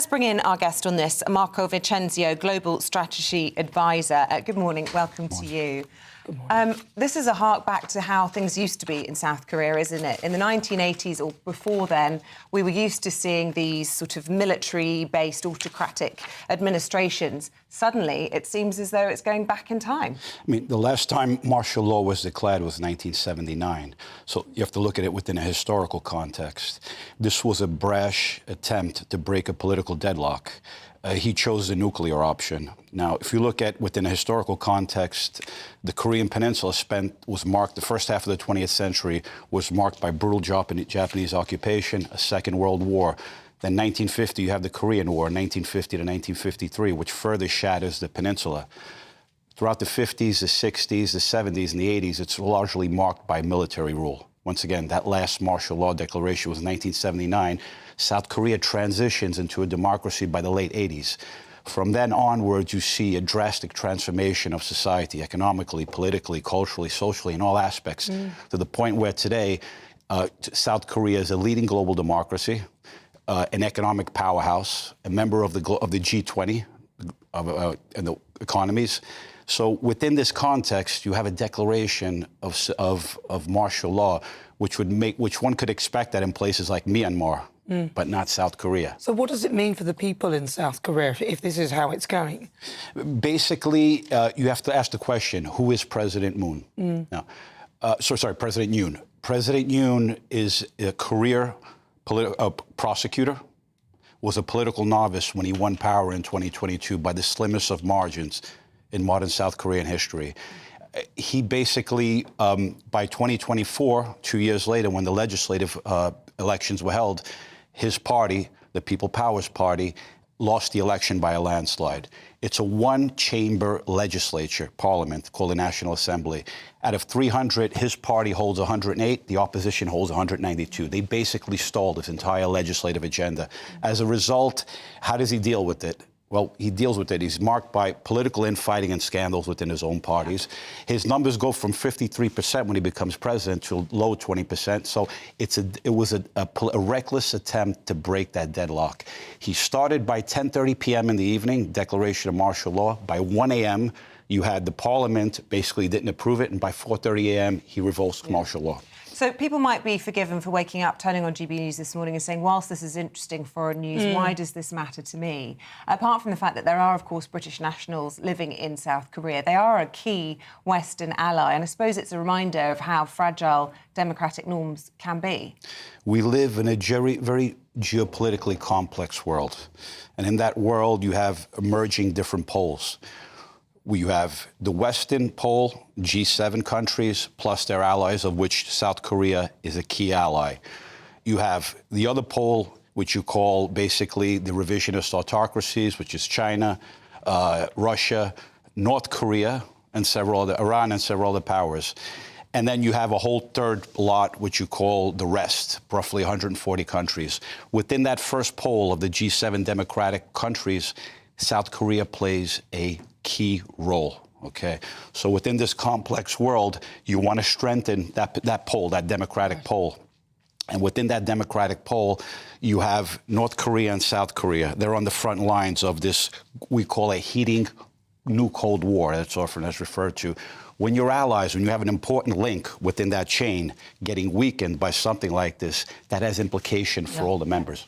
Let's bring in our guest on this, Marco Vicenzino, Global Strategy Advisor. Good morning. Welcome to you. Good morning. This is a hark back to how things used to be in South Korea, isn't it? In the 1980s or before then, we were used to seeing these sort of military-based autocratic administrations. Suddenly, it seems as though it's going back in time. I mean, the last time martial law was declared was 1979. So you have to look at it within a historical context. This was a brash attempt to break a political deadlock. He chose the nuclear option. Now, if you look at within a historical context, the Korean Peninsula was marked, the first half of the 20th century was marked by brutal Japanese occupation, a Second World War. Then 1950, you have the Korean War, 1950 to 1953, which further shatters the peninsula. Throughout the 50s, the 60s, the 70s, and the 80s, it's largely marked by military rule. Once again, that last martial law declaration was 1979. South Korea transitions into a democracy by the late 80s. From then onwards, you see a drastic transformation of society, economically, politically, culturally, socially, in all aspects, to the point where today, South Korea is a leading global democracy, an economic powerhouse, a member of the G20 and the economies. So within this context, you have a declaration of martial law, which one could expect that in places like Myanmar, but not South Korea. So what does it mean for the people in South Korea if this is how it's going? Basically, you have to ask the question, who is President Moon? Now, President Yoon. President Yoon is a career prosecutor, was a political novice when he won power in 2022 by the slimmest of margins in modern South Korean history. He basically, by 2024, 2 years later, when the legislative elections were held, his party, the People Powers Party, lost the election by a landslide. It's a one-chamber legislature, parliament, called the National Assembly. Out of 300, his party holds 108, the opposition holds 192. They basically stalled his entire legislative agenda. As a result, how does he deal with it? Well, he deals with it. He's marked by political infighting and scandals within his own parties. His numbers go from 53% when he becomes president to low 20%. So it was a reckless attempt to break that deadlock. He started by 10:30 p.m. in the evening, declaration of martial law. By 1 a.m., you had the parliament basically didn't approve it. And by 4:30 a.m., he revokes martial law. So people might be forgiven for waking up, turning on GB News this morning and saying, whilst this is interesting foreign news, why does this matter to me? Apart from the fact that there are, of course, British nationals living in South Korea, they are a key Western ally. And I suppose it's a reminder of how fragile democratic norms can be. We live in a very geopolitically complex world. And in that world, you have emerging different poles. You have the Western pole, G7 countries, plus their allies, of which South Korea is a key ally. You have the other pole, which you call basically the revisionist autocracies, which is China, Russia, North Korea, and Iran and several other powers. And then you have a whole third lot, which you call the rest, roughly 140 countries. Within that first pole of the G7 democratic countries, South Korea plays a key role, okay? So within this complex world, you want to strengthen that pole, that democratic pole. And within that democratic pole, you have North Korea and South Korea. They're on the front lines of this, we call a heating new Cold War, that's often as referred to. When your allies, when you have an important link within that chain getting weakened by something like this, that has implication for all the members.